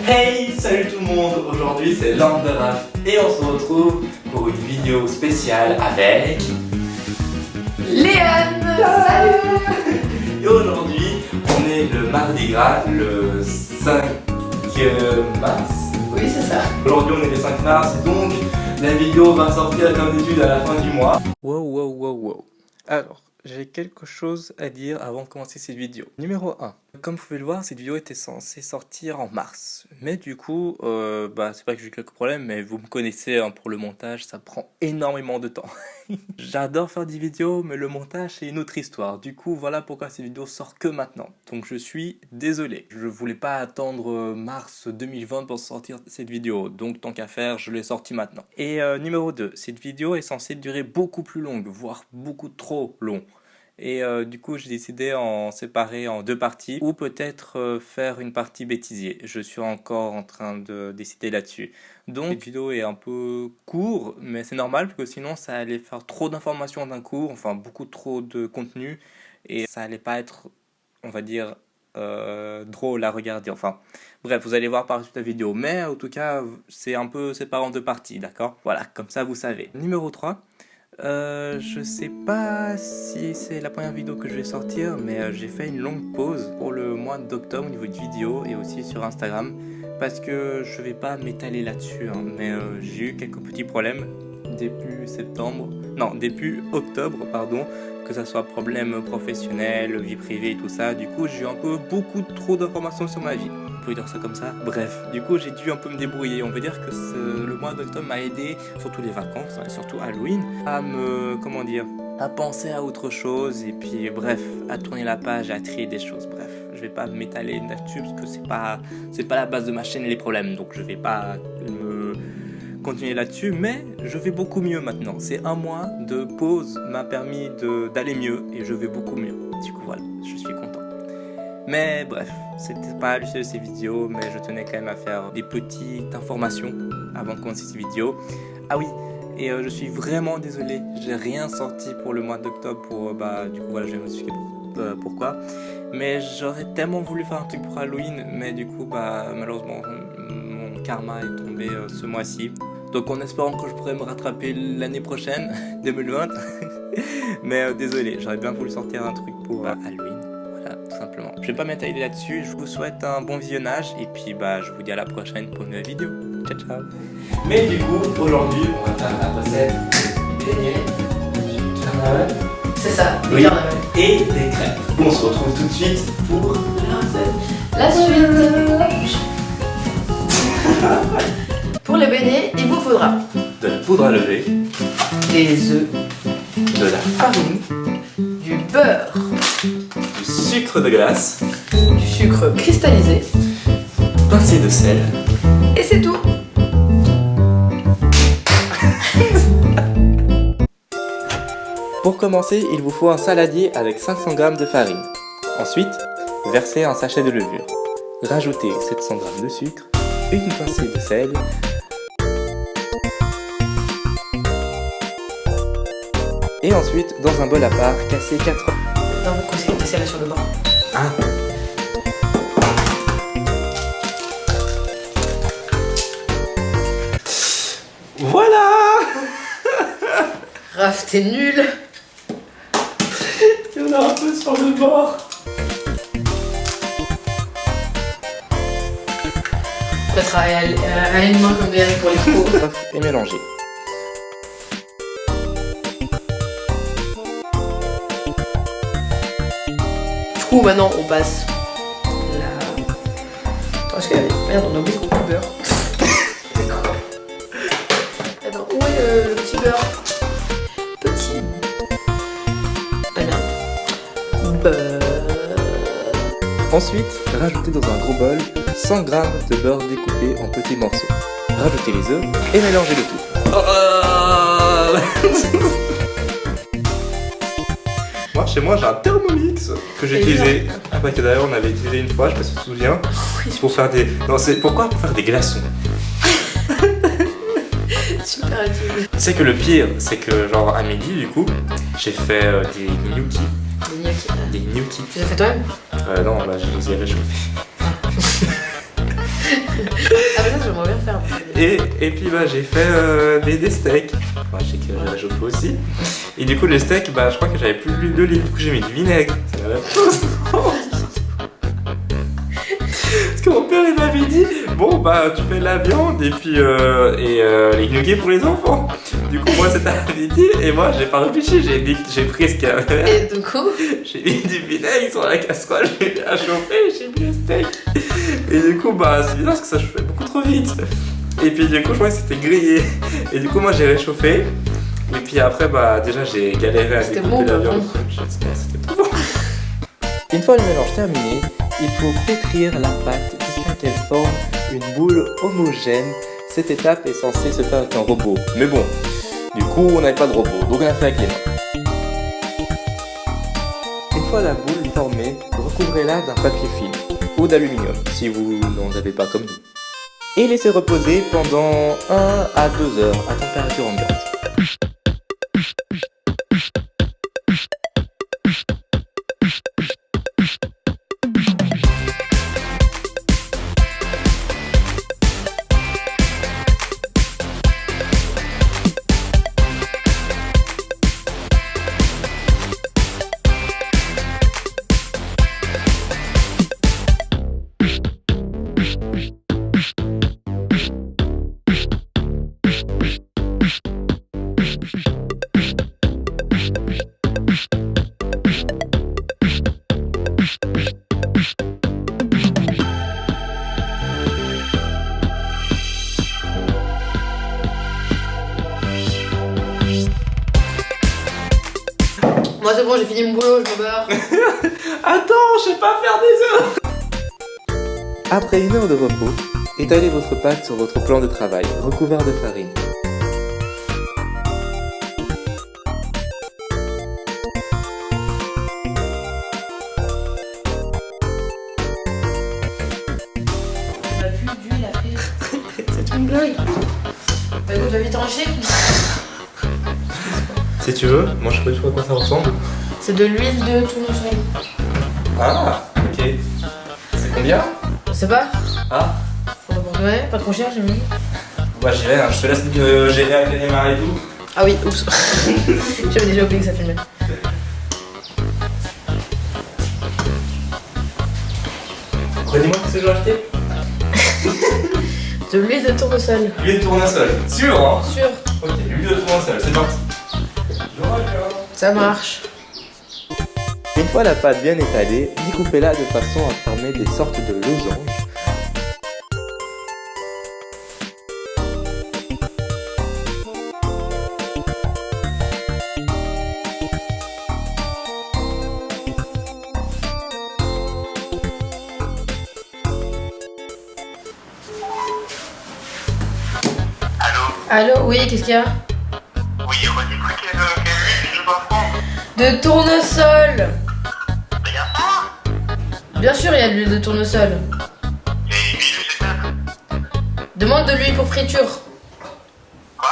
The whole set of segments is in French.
Hey, salut tout le monde. Aujourd'hui c'est Landeraf et on se retrouve pour une vidéo spéciale avec Léane. Salut. Et aujourd'hui on est le mardi gras, le 5 mars. Oui, c'est ça. Aujourd'hui on est le 5 mars, donc la vidéo va sortir comme d'habitude à la fin du mois. Wow. Alors, j'ai quelque chose à dire avant de commencer cette vidéo. Numéro 1. Comme vous pouvez le voir, cette vidéo était censée sortir en mars. Mais du coup, c'est pas que j'ai eu quelques problèmes, mais vous me connaissez, hein, pour le montage, ça prend énormément de temps. J'adore faire des vidéos, mais le montage, c'est une autre histoire. Du coup, voilà pourquoi cette vidéo sort que maintenant. Donc je suis désolé. Je voulais pas attendre mars 2020 pour sortir cette vidéo. Donc tant qu'à faire, je l'ai sortie maintenant. Et numéro 2, cette vidéo est censée durer beaucoup plus longue, voire beaucoup trop long. Et du coup, j'ai décidé en séparer en deux parties ou peut-être faire une partie bêtisier. Je suis encore en train de décider là-dessus. Donc, cette vidéo est un peu courte, mais c'est normal parce que sinon, ça allait faire trop d'informations d'un coup, enfin beaucoup trop de contenu et ça allait pas être, on va dire, drôle à regarder. Enfin, bref, vous allez voir par la suite la vidéo. Mais en tout cas, c'est un peu séparé en deux parties, d'accord? Voilà, comme ça, vous savez. Numéro 3. Je sais pas si c'est la première vidéo que je vais sortir, mais j'ai fait une longue pause pour le mois d'octobre au niveau de vidéo et aussi sur Instagram parce que je vais pas m'étaler là-dessus, hein, mais j'ai eu quelques petits problèmes début octobre, que ça soit problème professionnel, vie privée et tout ça. Du coup, j'ai eu un peu beaucoup trop d'informations sur ma vie. On peut dire ça comme ça. Bref, du coup, j'ai dû un peu me débrouiller. On veut dire que le mois d'octobre m'a aidé, surtout les vacances, et surtout Halloween, à à penser à autre chose et puis bref, à tourner la page, à trier des choses. Bref, je vais pas m'étaler là-dessus parce que c'est pas la base de ma chaîne les problèmes, donc je vais pas me continuer là-dessus, mais je vais beaucoup mieux maintenant. C'est un mois de pause m'a permis d'aller mieux et je vais beaucoup mieux. Du coup voilà, je suis content. Mais bref, c'était pas le sujet de ces vidéos, mais je tenais quand même à faire des petites informations avant de commencer ces vidéos. Ah oui, et je suis vraiment désolé, j'ai rien sorti pour le mois d'octobre pour, du coup voilà, je vais m'expliquer pourquoi. Mais j'aurais tellement voulu faire un truc pour Halloween, mais du coup, malheureusement, mon karma est tombé ce mois-ci. Donc en espérant que je pourrais me rattraper l'année prochaine, 2020. Mais désolé, j'aurais bien voulu sortir un truc pour Halloween. Voilà, tout simplement. Je vais pas m'étaler là-dessus, je vous souhaite un bon visionnage et puis je vous dis à la prochaine pour une nouvelle vidéo. Ciao. Mais du coup, aujourd'hui, on va faire la recette des beignets, carnaval. C'est ça. Oui. Et des crêpes. On se retrouve tout de suite pour la suite. Pour les beignets, il vous faudra de la poudre à lever, des œufs, de la farine, du beurre, du sucre de glace, du sucre cristallisé, pincée de sel. et c'est tout. Pour commencer, il vous faut un saladier avec 500 g de farine. Ensuite, versez un sachet de levure. Rajoutez 700 g de sucre, une pincée de sel, et ensuite, dans un bol à part, cassez 4 œufs. Non, vous conseillez de passer là sur le bord. Ah. Voilà. Raph, t'es nul. Il y en a un peu sur le bord. Peut-être à une main comme Eric pour les cours. Et mélangez. Du coup, maintenant, on passe là. Attends, est-ce qu'il y avait... Merde, on a oublié qu'on coupe le beurre. Attends, où est le petit beurre? Petit... Ah merde. Beurre... Ensuite, rajoutez dans un gros bol 100 g de beurre découpé en petits morceaux. Rajoutez les œufs et mélangez le tout. Moi, chez moi, j'ai un Thermomix que j'ai utilisé. Que d'ailleurs, on avait utilisé une fois, je sais pas si tu te souviens. Pour faire des... Non, pourquoi? Pour faire des glaçons. Super utile. Tu sais que le pire, c'est que genre à midi, du coup, j'ai fait des gnocchis. Des gnocchis. Tu les as fait toi-même? Non, je les ai réchauffés. j'aimerais bien faire. Et puis bah j'ai fait des steaks. Moi je sais que j'avais chauffé aussi. Et du coup les steaks, bah je crois que j'avais plus d'huile d'olive, du coup j'ai mis du vinaigre. C'est la même chose. Parce que mon père il m'avait dit, bon bah tu fais la viande et puis les nuggets pour les enfants. Du coup moi c'était à midi et moi j'ai pas réfléchi, j'ai pris ce qu'il y avait. Et du coup, J'ai mis du vinaigre sur la casserole, j'ai mis à chauffer, j'ai mis les steaks. Et du coup, bah, c'est bizarre parce que ça chauffait beaucoup trop vite. Et puis, du coup, je crois que c'était grillé. Et du coup, moi, j'ai réchauffé. Et puis après, bah, déjà, j'ai galéré à C'était découper bon, la viande. bon. C'était tout bon. Une fois le mélange terminé, il faut pétrir la pâte jusqu'à qu'elle forme une boule homogène. Cette étape est censée se faire avec un robot. Mais bon, du coup, on n'avait pas de robot, donc on a fait avec les mains. Une fois la boule formée, recouvrez-la d'un papier film ou d'aluminium si vous n'en avez pas comme nous. Et laissez reposer pendant 1 à 2 heures à température ambiante. moi c'est bon, j'ai fini mon boulot, je me barre. Attends, je sais pas faire des œufs. Après 1 heure de repos, étalez votre pâte sur votre plan de travail, recouvert de farine. On a plus d'huile à faire. C'est une blague. Bah écoute, va vite trancher. Si tu veux, moi je sais pas du tout à quoi ça ressemble. C'est de l'huile de tournesol. Ah, ok. C'est combien? Je sais pas. Ah, Ouais, pas trop cher, j'ai mis. bah j'y vais, hein. Je te laisse gérer avec les démarres et tout. Ah oui, oups. J'avais déjà oublié que ça filmait. Redis-moi ce que je dois acheter. De l'huile de tournesol. L'huile de tournesol. Sûr, hein? Sûr. Ok, l'huile de tournesol, c'est parti. Ça marche. Une fois la pâte bien étalée, découpez-la de façon à former des sortes de losanges. Allô, oui, qu'est-ce qu'il y a? Oui, redis-moi quelle huile je dois prendre. De tournesol. Mais y'a pas. Bien sûr, il y a de l'huile de tournesol. Il y a une huile végétale. Demande de l'huile pour friture. Quoi?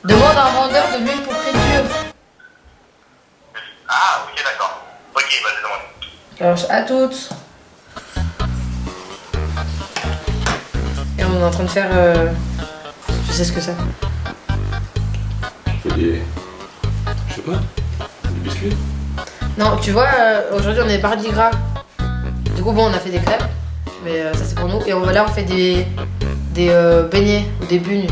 Demande à un vendeur de l'huile pour friture. Ah, ok, d'accord. Ok, vas-y, demande. Alors, à toutes. Et on est en train de faire... Je sais ce que c'est. Je fais des. Je sais pas. Des biscuits. Non, tu vois, aujourd'hui on est mardi gras. Du coup, bon, on a fait des crêpes. Mais ça, c'est pour nous. Et là, on fait des beignets ou des bugnes.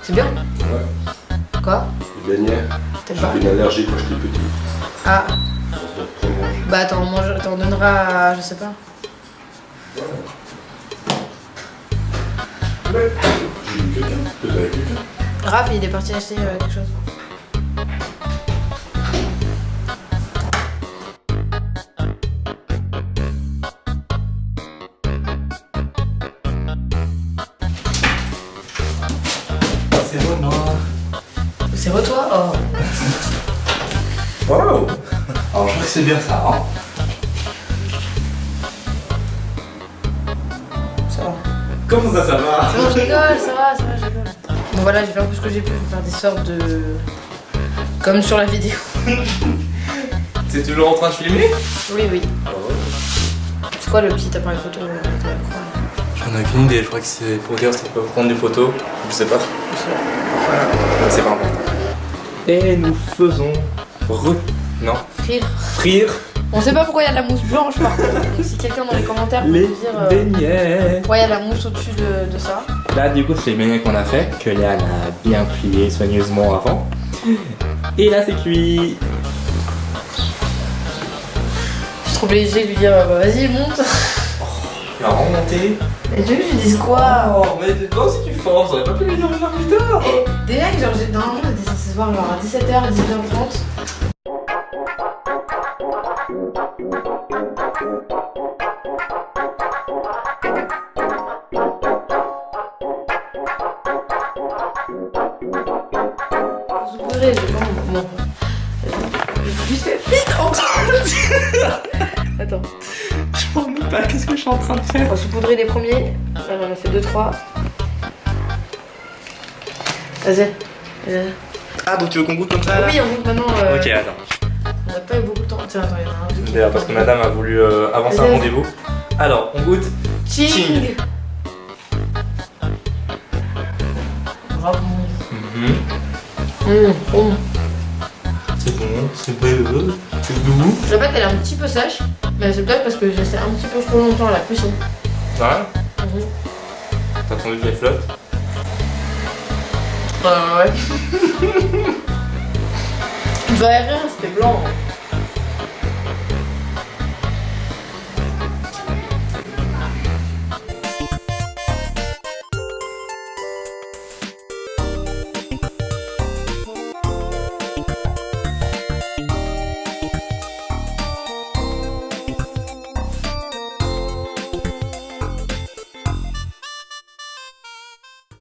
C'est bien? Ouais, Quoi? les beignets. T'aimes J'ai pas? fait une allergie quand j'étais petit. Ah, On se mange. bah t'en donneras, je sais pas. J'ai eu quelqu'un. Peut-être avec quelqu'un. Raph, il est parti acheter quelque chose. C'est bon, moi. C'est re toi? Oh. Wow. Alors, je crois que c'est bien ça, hein. Ça va. Comment ça va? Non, je rigole, ça va, je rigole. Bon voilà, j'ai fait un peu ce que j'ai pu pour faire des sortes de... Comme sur la vidéo. T'es toujours en train de filmer? Oui, oui. C'est quoi le petit appareil photo avec la croix? J'en On a aucune idée, je crois que c'est pour dire si on peut prendre des photos, je sais pas. C'est pas important. Et nous faisons non, frire On sait pas pourquoi il y a de la mousse blanche par contre. Donc si quelqu'un dans les commentaires peut les nous dire beignets. pourquoi il y a de la mousse au-dessus de ça. Là du coup c'est les beignets qu'on a fait, que Léa a bien plié soigneusement avant. Et là c'est cuit. Je suis trop obligée de lui dire bah, vas-y monte. Il a remonté. Et tu veux que je lui dise quoi? Oh mais toi aussi tu forces, on aurait pas pu lui dire une heure plus tard. Et déjà que genre normalement on était censé se voir genre à 17h, 19h30. J'ai pas bon. Vite fait, vite Attends. Je m'en doute pas, qu'est-ce que je suis en train de faire? On va saupoudrer les premiers. Là, on en a fait 2-3. Vas-y. Ah donc tu veux qu'on goûte comme ça là? Oui, on goûte maintenant. Ok attends. On n'a pas eu beaucoup de temps. Tiens, attends, il y en a un qui- D'ailleurs parce que madame a voulu avancer un Vas-y. rendez-vous. Alors on goûte. Ching. Bravo. Bon. C'est bon, c'est bon, c'est doux. En fait, elle est un petit peu sèche, mais c'est peut-être parce que j'ai laissé un petit peu trop longtemps à la cuisson. Ouais. T'as attendu qu'elle flotte? Ouais. Tu vas rire, c'était blanc.